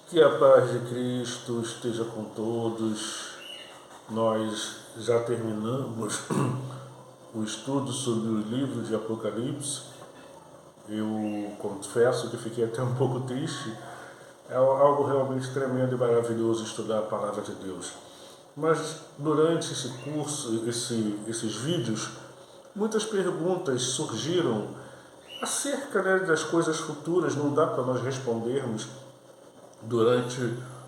Que a paz de Cristo esteja com todos. Nós já terminamos o estudo sobre o livro de Apocalipse. Eu confesso que fiquei até um pouco triste. É algo realmente tremendo e maravilhoso estudar a palavra de Deus. Mas durante esse curso, esses vídeos, muitas perguntas surgiram acerca, das coisas futuras. Não dá para nós respondermos durante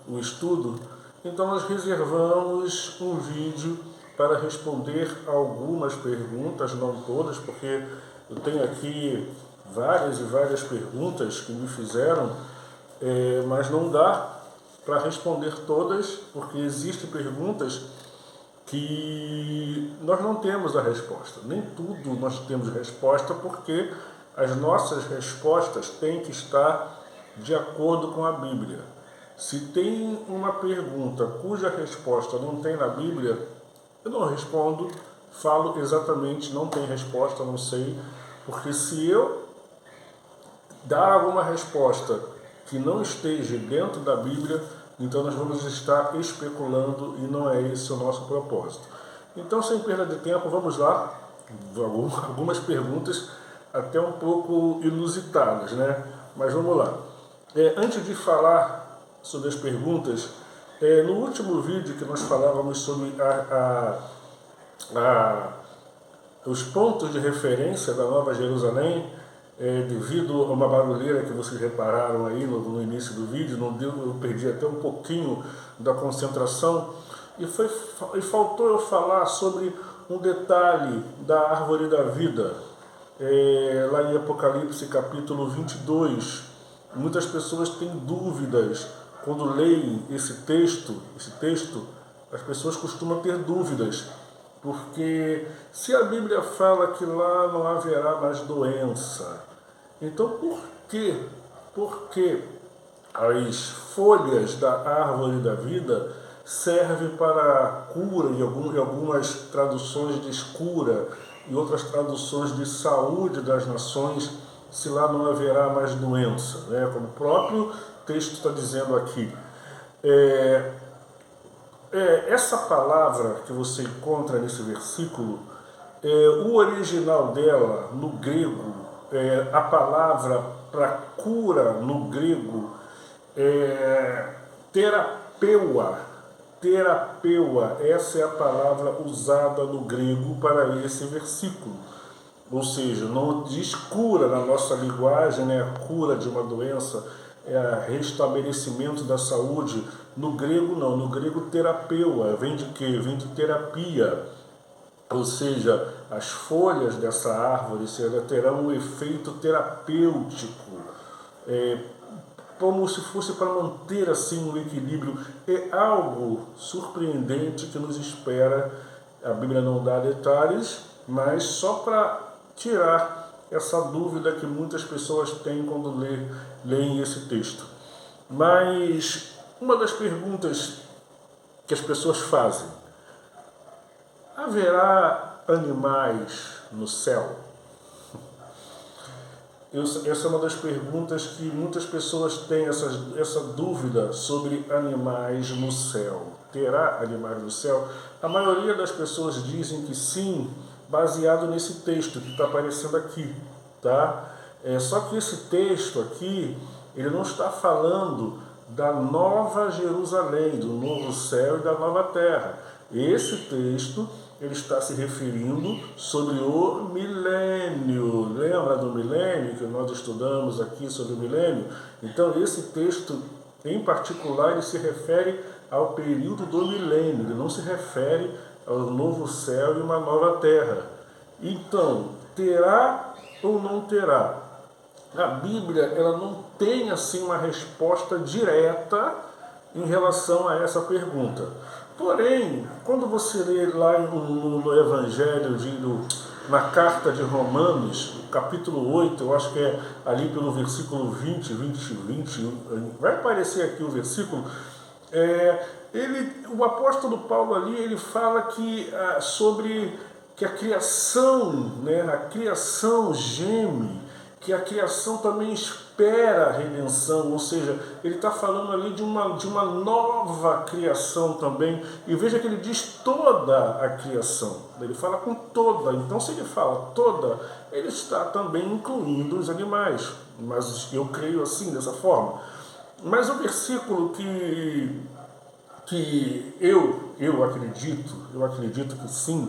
o estudo, então nós reservamos um vídeo para responder algumas perguntas, não todas, porque eu tenho aqui várias e várias perguntas que me fizeram, mas não dá para responder todas, porque existem perguntas que nós não temos a resposta. Nem tudo nós temos resposta, porque as nossas respostas têm que estar de acordo com a Bíblia. Se tem uma pergunta cuja resposta não tem na Bíblia, eu não respondo, falo exatamente, não tem resposta, não sei, porque se eu dar alguma resposta que não esteja dentro da Bíblia, então nós vamos estar especulando e não é esse o nosso propósito. Então, sem perda de tempo, vamos lá. Algumas perguntas até um pouco inusitadas, Mas vamos lá. Antes de falar sobre as perguntas, no último vídeo que nós falávamos sobre os pontos de referência da Nova Jerusalém, devido a uma barulheira que vocês repararam aí no início do vídeo, não deu, eu perdi até um pouquinho da concentração, e faltou eu falar sobre um detalhe da árvore da vida, lá em Apocalipse capítulo 22. Muitas pessoas têm dúvidas quando leem esse texto, as pessoas costumam ter dúvidas, porque se a Bíblia fala que lá não haverá mais doença, então por que as folhas da árvore da vida servem para cura, e algumas traduções diz cura, e outras traduções de saúde das nações, se lá não haverá mais doença, como o próprio texto está dizendo aqui. Essa palavra que você encontra nesse versículo, o original dela, no grego, a palavra para cura no grego é terapeua. Terapeua, essa é a palavra usada no grego para esse versículo. Ou seja, não diz cura na nossa linguagem, a cura de uma doença, restabelecimento da saúde. No grego não, no grego terapeua, vem de quê? Vem de terapia. Ou seja, as folhas dessa árvore terão um efeito terapêutico, como se fosse para manter assim um equilíbrio. É algo surpreendente que nos espera. A Bíblia não dá detalhes, mas só para tirar essa dúvida que muitas pessoas têm quando leem esse texto. Mas uma das perguntas que as pessoas fazem: haverá animais no céu? Essa é uma das perguntas que muitas pessoas têm, essa dúvida sobre animais no céu. Terá animais no céu? A maioria das pessoas dizem que sim, baseado nesse texto que está aparecendo aqui, tá? Só que esse texto aqui, ele não está falando da Nova Jerusalém, do novo céu e da nova terra. Esse texto, ele está se referindo sobre o milênio. Lembra do milênio que nós estudamos aqui sobre o milênio? Então, esse texto, em particular, ele se refere ao período do milênio. Ele não se refere ao novo céu e uma nova terra. Então, terá ou não terá? A Bíblia, ela não tem assim uma resposta direta em relação a essa pergunta. Porém, quando você lê lá no Evangelho, na carta de Romanos, capítulo 8, eu acho que é ali pelo versículo 20, vai aparecer aqui o versículo, o apóstolo Paulo ali, ele fala sobre que a criação geme que a criação também espera a redenção, ou seja, ele está falando ali de uma nova criação também, e veja que ele diz toda a criação, ele fala com toda, então se ele fala toda, ele está também incluindo os animais, mas eu creio assim, dessa forma. Mas o versículo que eu acredito que sim,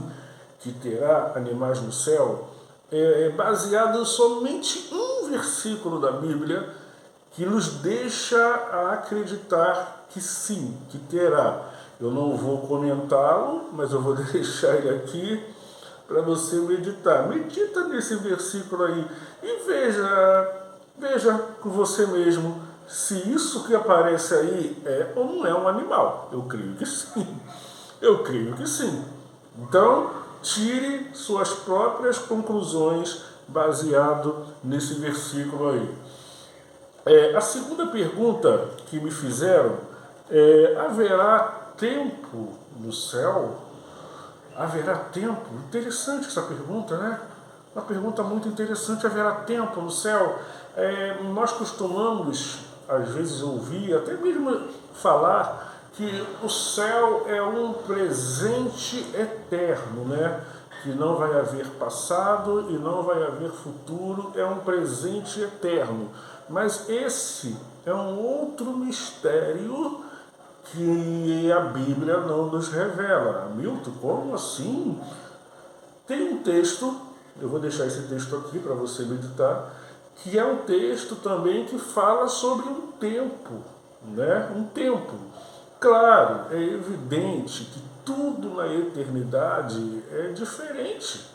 que terá animais no céu, é baseado somente um versículo da Bíblia que nos deixa a acreditar que sim, que terá. Eu não vou comentá-lo, mas eu vou deixar ele aqui para você meditar. Medita nesse versículo aí e veja com você mesmo se isso que aparece aí é ou não é um animal. Eu creio que sim. Eu creio que sim. Então, tire suas próprias conclusões baseado nesse versículo aí. A segunda pergunta que me fizeram é: haverá tempo no céu? Haverá tempo? Interessante essa pergunta, né? Uma pergunta muito interessante. Haverá tempo no céu? Nós costumamos, às vezes, ouvir, até mesmo falar, que o céu é um presente eterno, né? Que não vai haver passado e não vai haver futuro, é um presente eterno. Mas esse é um outro mistério que a Bíblia não nos revela. Hamilton, como assim? Tem um texto, eu vou deixar esse texto aqui para você meditar, que é um texto também que fala sobre um tempo, né? Um tempo. Claro, é evidente que tudo na eternidade é diferente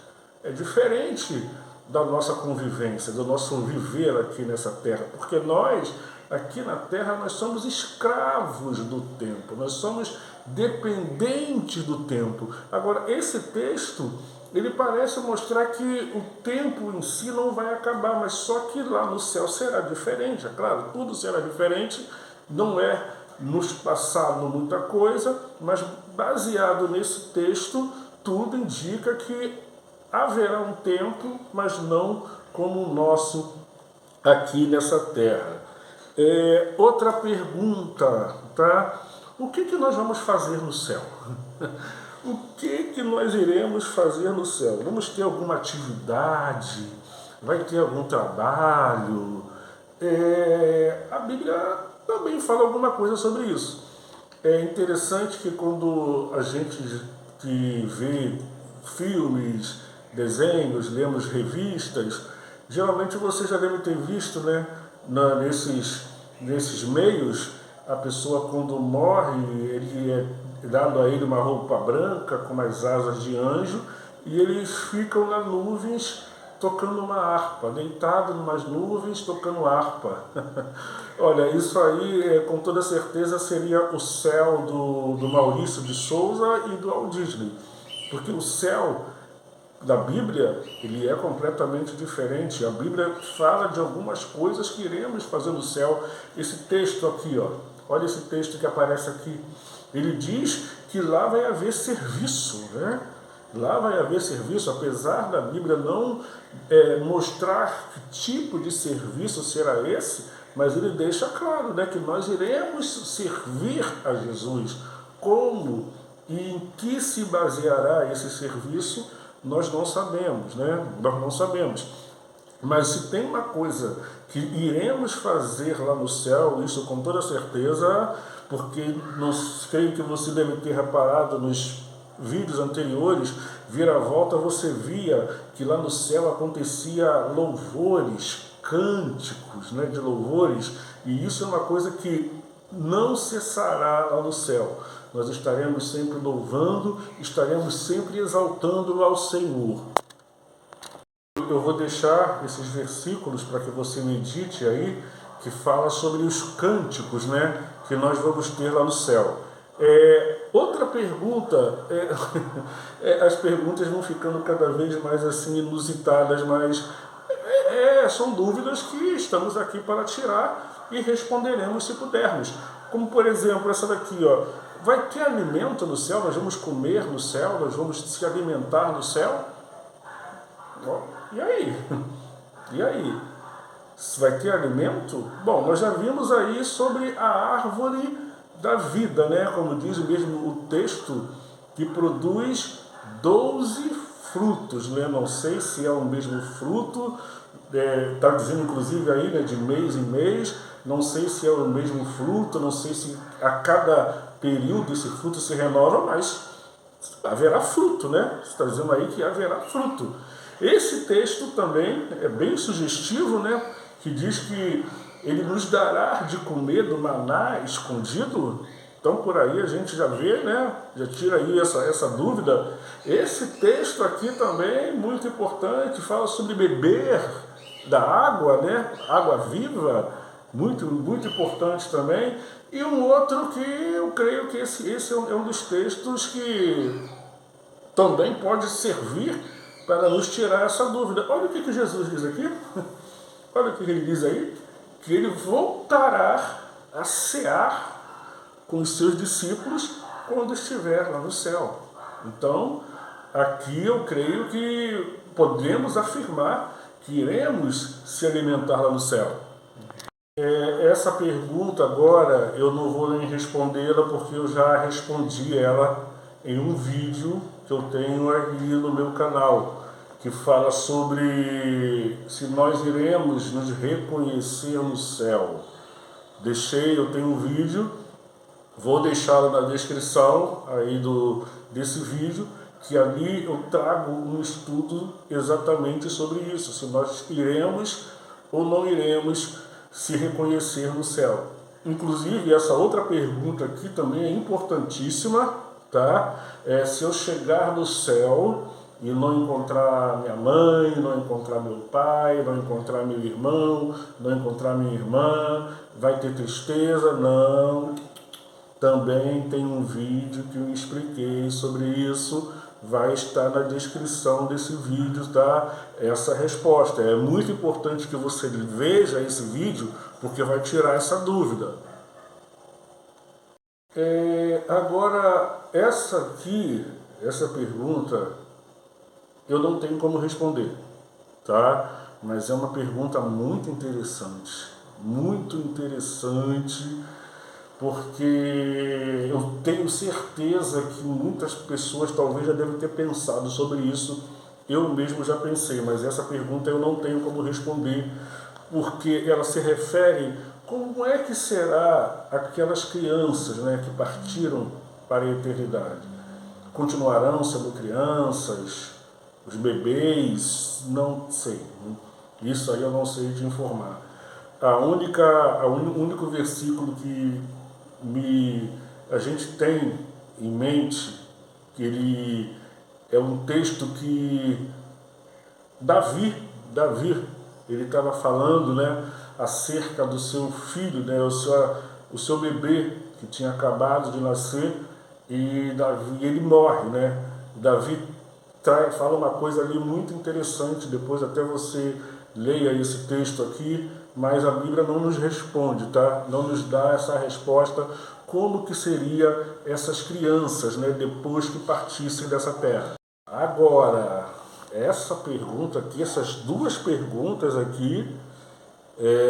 da nossa convivência, do nosso viver aqui nessa terra, porque nós, aqui na terra, nós somos escravos do tempo, nós somos dependentes do tempo. Agora, esse texto, ele parece mostrar que o tempo em si não vai acabar, mas só que lá no céu será diferente, é claro, tudo será diferente, não é nos passado muita coisa, mas baseado nesse texto, tudo indica que haverá um tempo, mas não como o nosso aqui nessa terra. Outra pergunta, tá? O que nós vamos fazer no céu? O que nós iremos fazer no céu? Vamos ter alguma atividade? Vai ter algum trabalho? A Bíblia também fala alguma coisa sobre isso. É interessante que quando a gente que vê filmes, desenhos, lemos revistas, geralmente você já deve ter visto, né, nesses meios, a pessoa quando morre, ele é dado a ele uma roupa branca com as asas de anjo e eles ficam nas nuvens tocando uma harpa, deitado em umas nuvens tocando harpa. Olha, isso aí com toda certeza seria o céu do Maurício de Souza e do Walt Disney, porque o céu da Bíblia, ele é completamente diferente. A Bíblia fala de algumas coisas que iremos fazer no céu. Esse texto aqui, ó, olha esse texto que aparece aqui. Ele diz que lá vai haver serviço, né? Lá vai haver serviço, apesar da Bíblia não mostrar que tipo de serviço será esse, mas ele deixa claro, né, que nós iremos servir a Jesus. Como e em que se baseará esse serviço, nós não sabemos, né? Nós não sabemos. Mas se tem uma coisa que iremos fazer lá no céu, isso com toda certeza, porque não creio que você deve ter reparado nos vídeos anteriores, vira-volta, você via que lá no céu acontecia louvores, cânticos, né, de louvores, e isso é uma coisa que não cessará lá no céu. Nós estaremos sempre louvando, estaremos sempre exaltando ao Senhor. Eu vou deixar esses versículos para que você medite aí, que fala sobre os cânticos, né, que nós vamos ter lá no céu. Outra pergunta, as perguntas vão ficando cada vez mais assim inusitadas, mas são dúvidas que estamos aqui para tirar e responderemos se pudermos. Como por exemplo essa daqui, ó, vai ter alimento no céu? Nós vamos comer no céu? Nós vamos se alimentar no céu? Ó, e aí? E aí? vai ter alimento? Bom, nós já vimos aí sobre a árvore da vida, né? Como diz mesmo o texto, que produz 12 frutos, né? Não sei se é o mesmo fruto, está dizendo inclusive aí, né, de mês em mês, não sei se é o mesmo fruto, não sei se a cada período esse fruto se renova, mas haverá fruto, né? Está dizendo aí que haverá fruto. Esse texto também é bem sugestivo, né? Que diz que ele nos dará de comer do maná escondido. Então por aí a gente já vê, né? Já tira aí essa dúvida. Esse texto aqui também, muito importante, fala sobre beber da água, né? Água viva, muito, muito importante também. E um outro que eu creio que esse é um dos textos que também pode servir para nos tirar essa dúvida. Olha o que Jesus diz aqui. Olha o que ele diz aí. Que ele voltará a cear com os seus discípulos quando estiver lá no céu. Então, aqui eu creio que podemos afirmar que iremos se alimentar lá no céu. Essa pergunta agora eu não vou nem respondê-la porque eu já respondi ela em um vídeo que eu tenho aqui no meu canal, que fala sobre se nós iremos nos reconhecer no céu. Eu tenho um vídeo, vou deixá-lo na descrição aí desse vídeo, que ali eu trago um estudo exatamente sobre isso, se nós iremos ou não iremos se reconhecer no céu. Inclusive, essa outra pergunta aqui também é importantíssima, tá? Se eu chegar no céu e não encontrar minha mãe, não encontrar meu pai, não encontrar meu irmão, não encontrar minha irmã, vai ter tristeza? Não. Também tem um vídeo que eu expliquei sobre isso, vai estar na descrição desse vídeo, tá? Essa resposta. É muito importante que você veja esse vídeo, porque vai tirar essa dúvida. Agora, essa pergunta, eu não tenho como responder, tá? Mas é uma pergunta muito interessante, porque eu tenho certeza que muitas pessoas talvez já devem ter pensado sobre isso. Eu mesmo já pensei, mas essa pergunta eu não tenho como responder, porque ela se refere como é que será aquelas crianças, né, que partiram para a eternidade. Continuarão sendo crianças? Os bebês? Não sei. Isso aí eu não sei te informar. O único versículo que a gente tem em mente, que ele é um texto que Davi, ele estava falando, né, acerca do seu filho, né, o seu bebê que tinha acabado de nascer, e ele morre, né? Davi fala uma coisa ali muito interessante, depois até você leia esse texto aqui, mas a Bíblia não nos responde, tá? Não nos dá essa resposta, como que seria essas crianças, né, depois que partissem dessa terra. Agora, essa pergunta aqui, essas duas perguntas aqui,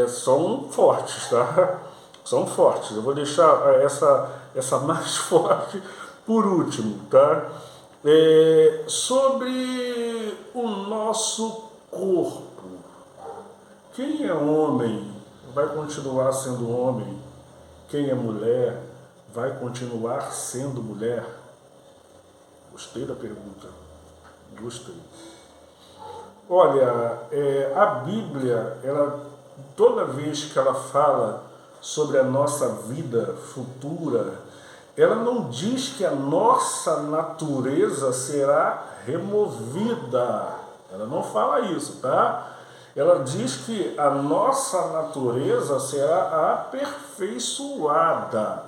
são fortes, tá? São fortes. Eu vou deixar essa mais forte por último, tá? Sobre o nosso corpo. Quem é homem vai continuar sendo homem. Quem é mulher vai continuar sendo mulher. Gostei da pergunta. Gostei. Olha, a Bíblia, toda vez que ela fala sobre a nossa vida futura, ela não diz que a nossa natureza será removida. Ela não fala isso, tá? Ela diz que a nossa natureza será aperfeiçoada.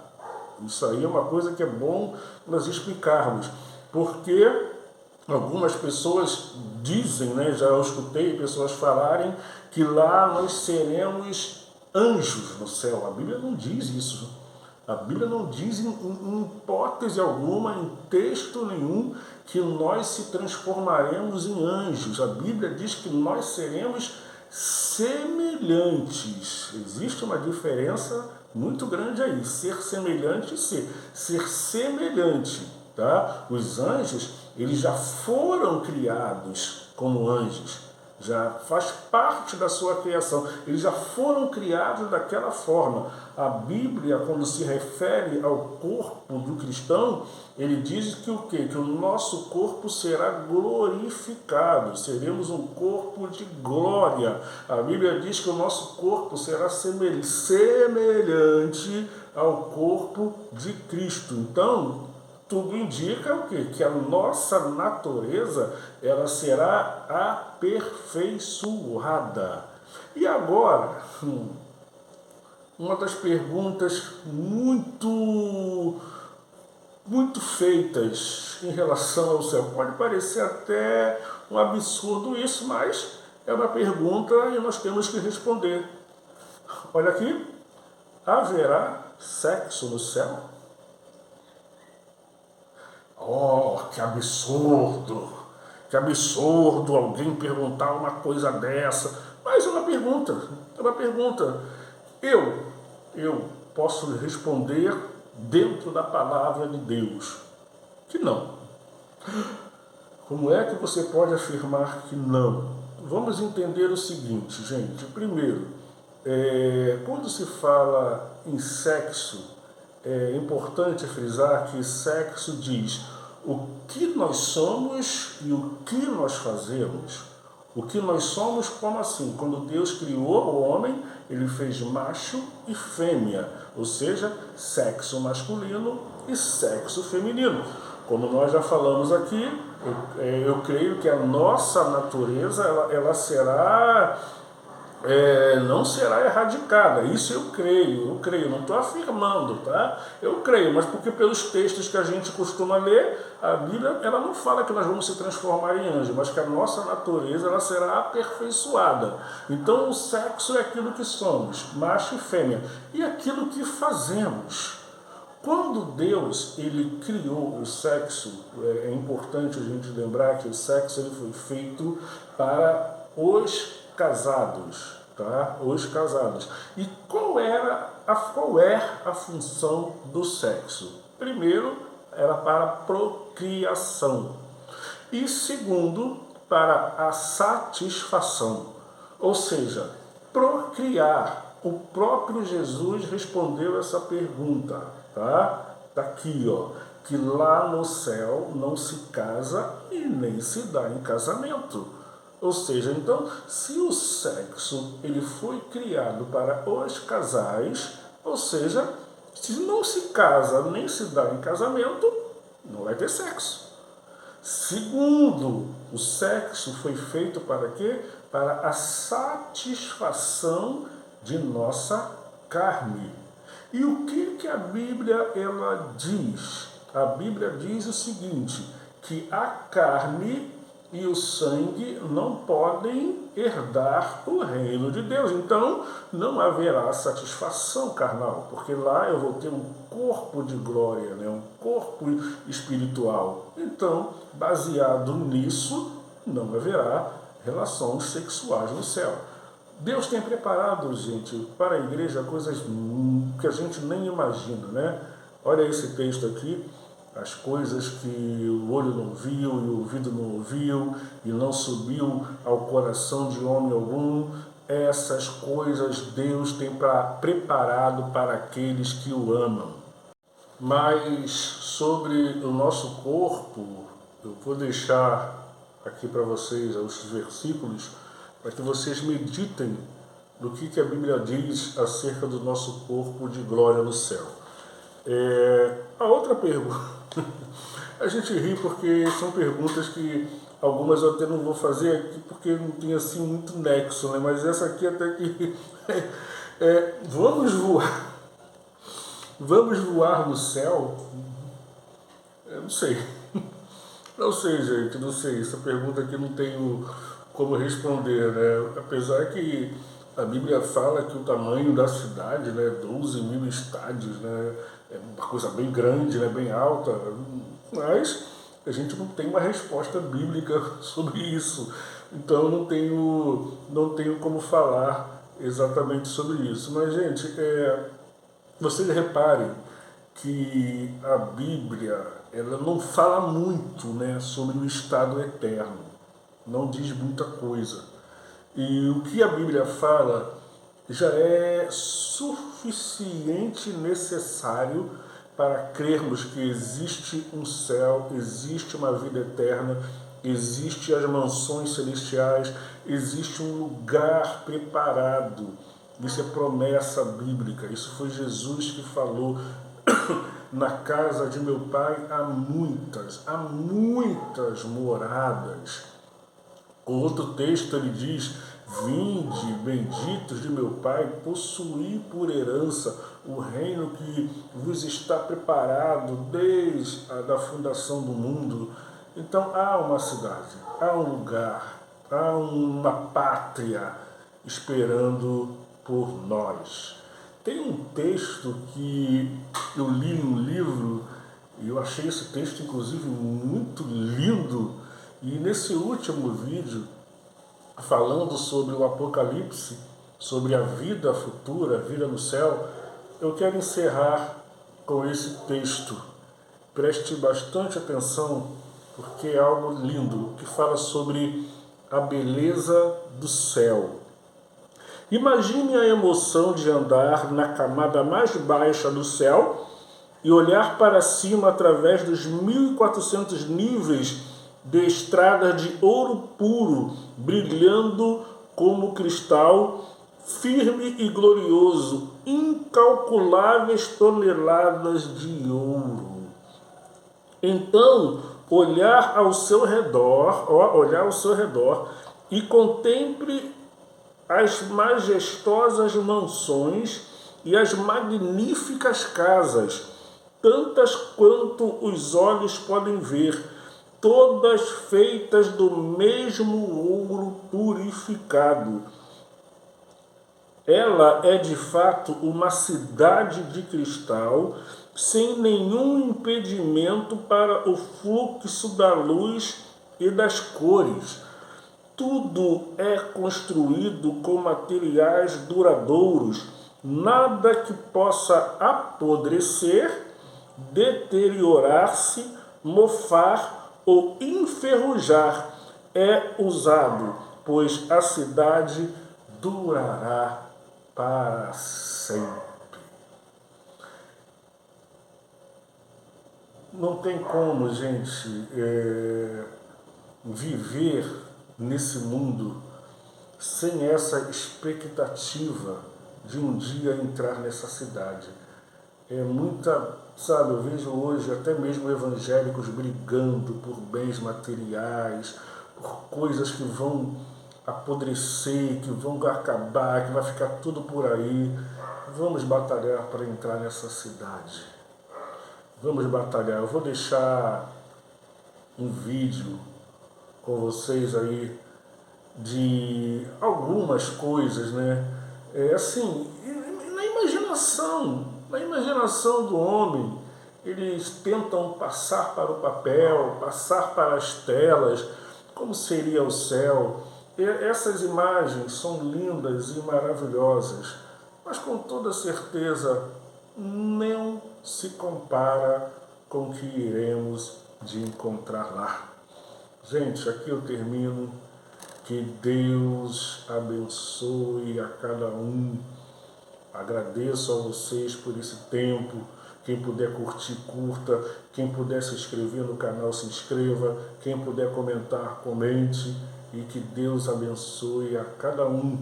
Isso aí é uma coisa que é bom nós explicarmos, porque algumas pessoas dizem, né, já eu escutei pessoas falarem que lá nós seremos anjos no céu. A Bíblia não diz isso. A Bíblia não diz em hipótese alguma, em texto nenhum, que nós se transformaremos em anjos. A Bíblia diz que nós seremos semelhantes. Existe uma diferença muito grande aí, ser semelhante e ser semelhante, tá? Os anjos, eles já foram criados como anjos, já faz parte da sua criação, eles já foram criados daquela forma. A Bíblia, quando se refere ao corpo do cristão, ele diz que o quê? Que o nosso corpo será glorificado, seremos um corpo de glória. A Bíblia diz que o nosso corpo será semelhante ao corpo de Cristo. Então, tudo indica o quê? Que a nossa natureza, ela será aperfeiçoada. E agora, uma das perguntas muito feitas em relação ao céu. Pode parecer até um absurdo isso, mas é uma pergunta e nós temos que responder. Olha aqui, haverá sexo no céu? Oh, que absurdo! Que absurdo alguém perguntar uma coisa dessa. Mas é uma pergunta, Eu posso responder dentro da palavra de Deus que não. Como é que você pode afirmar que não? Vamos entender o seguinte, gente. Primeiro, quando se fala em sexo, é importante frisar que sexo diz o que nós somos e o que nós fazemos. O que nós somos, como assim? Quando Deus criou o homem, ele fez macho e fêmea, ou seja, sexo masculino e sexo feminino. Como nós já falamos aqui, eu creio que a nossa natureza ela será não será erradicada. Isso eu creio, não estou afirmando, tá? Eu creio, mas porque pelos textos que a gente costuma ler, a Bíblia ela não fala que nós vamos se transformar em anjo, mas que a nossa natureza ela será aperfeiçoada. Então o sexo é aquilo que somos, macho e fêmea, e aquilo que fazemos. Quando Deus ele criou o sexo, é importante a gente lembrar que o sexo ele foi feito para os casados, tá? Os casados. E qual é a função do sexo? Primeiro, era para procriação. E segundo, para a satisfação. Ou seja, procriar. O próprio Jesus respondeu essa pergunta, tá? Tá aqui, ó, que lá no céu não se casa e nem se dá em casamento. Ou seja, então, se o sexo ele foi criado para os casais, ou seja, se não se casa nem se dá em casamento, não vai ter sexo. Segundo, o sexo foi feito para quê? Para a satisfação de nossa carne. E o que a Bíblia ela diz? A Bíblia diz o seguinte, que a carne e o sangue não podem herdar o reino de Deus. Então, não haverá satisfação carnal, porque lá eu vou ter um corpo de glória, né? Um corpo espiritual. Então, baseado nisso, não haverá relações sexuais no céu. Deus tem preparado, gente, para a igreja coisas que a gente nem imagina, né? Olha esse texto aqui. As coisas que o olho não viu e o ouvido não ouviu e não subiu ao coração de homem algum, essas coisas Deus tem preparado para aqueles que o amam. Mas sobre o nosso corpo, eu vou deixar aqui para vocês os versículos para que vocês meditem no que a Bíblia diz acerca do nosso corpo de glória no céu. A outra pergunta, a gente ri porque são perguntas que algumas eu até não vou fazer aqui porque não tem assim muito nexo, né? Mas essa aqui até que vamos voar no céu? Eu não sei, gente, não sei. Essa pergunta aqui não tenho como responder, né? Apesar que a Bíblia fala que o tamanho da cidade, né, 12 mil estádios, né, é uma coisa bem grande, né, bem alta, mas a gente não tem uma resposta bíblica sobre isso. Então não tenho como falar exatamente sobre isso. Mas, gente, vocês reparem que a Bíblia ela não fala muito, né, sobre o estado eterno. Não diz muita coisa. E o que a Bíblia fala já é suficiente e necessário para crermos que existe um céu, existe uma vida eterna, existe as mansões celestiais, existe um lugar preparado. Isso é promessa bíblica, isso foi Jesus que falou. Na casa de meu pai há muitas moradas. Outro texto ele diz: vinde, benditos de meu pai, possuí por herança o reino que vos está preparado desde a da fundação do mundo. Então há uma cidade, há um lugar, há uma pátria esperando por nós. Tem um texto que eu li no livro, e eu achei esse texto inclusive muito lindo, e nesse último vídeo, falando sobre o Apocalipse, sobre a vida futura, a vida no céu, eu quero encerrar com esse texto. Preste bastante atenção, porque é algo lindo, que fala sobre a beleza do céu. Imagine a emoção de andar na camada mais baixa do céu e olhar para cima através dos 1.400 níveis de estradas de ouro puro, brilhando como cristal, firme e glorioso, incalculáveis toneladas de ouro. Então, olhar ao seu redor e contemple as majestosas mansões e as magníficas casas, tantas quanto os olhos podem ver, todas feitas do mesmo ouro purificado. Ela é de fato uma cidade de cristal, sem nenhum impedimento para o fluxo da luz e das cores. Tudo é construído com materiais duradouros, nada que possa apodrecer, deteriorar-se, mofar ou enferrujar é usado, pois a cidade durará para sempre. Não tem como, gente, viver nesse mundo sem essa expectativa de um dia entrar nessa cidade. Eu vejo hoje até mesmo evangélicos brigando por bens materiais, por coisas que vão apodrecer, que vão acabar, que vai ficar tudo por aí. Vamos batalhar para entrar nessa cidade. Vamos batalhar. Eu vou deixar um vídeo com vocês aí de algumas coisas, né? Assim, na imaginação do homem, eles tentam passar para o papel, passar para as telas, como seria o céu. E essas imagens são lindas e maravilhosas, mas com toda certeza não se compara com o que iremos de encontrar lá. Gente, aqui eu termino. Que Deus abençoe a cada um. Agradeço a vocês por esse tempo. Quem puder curtir, curta. Quem puder se inscrever no canal, se inscreva. Quem puder comentar, comente. E que Deus abençoe a cada um.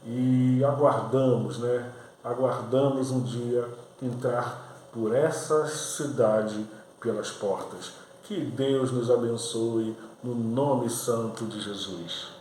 E aguardamos, né? Aguardamos um dia entrar por essa cidade pelas portas. Que Deus nos abençoe no nome santo de Jesus.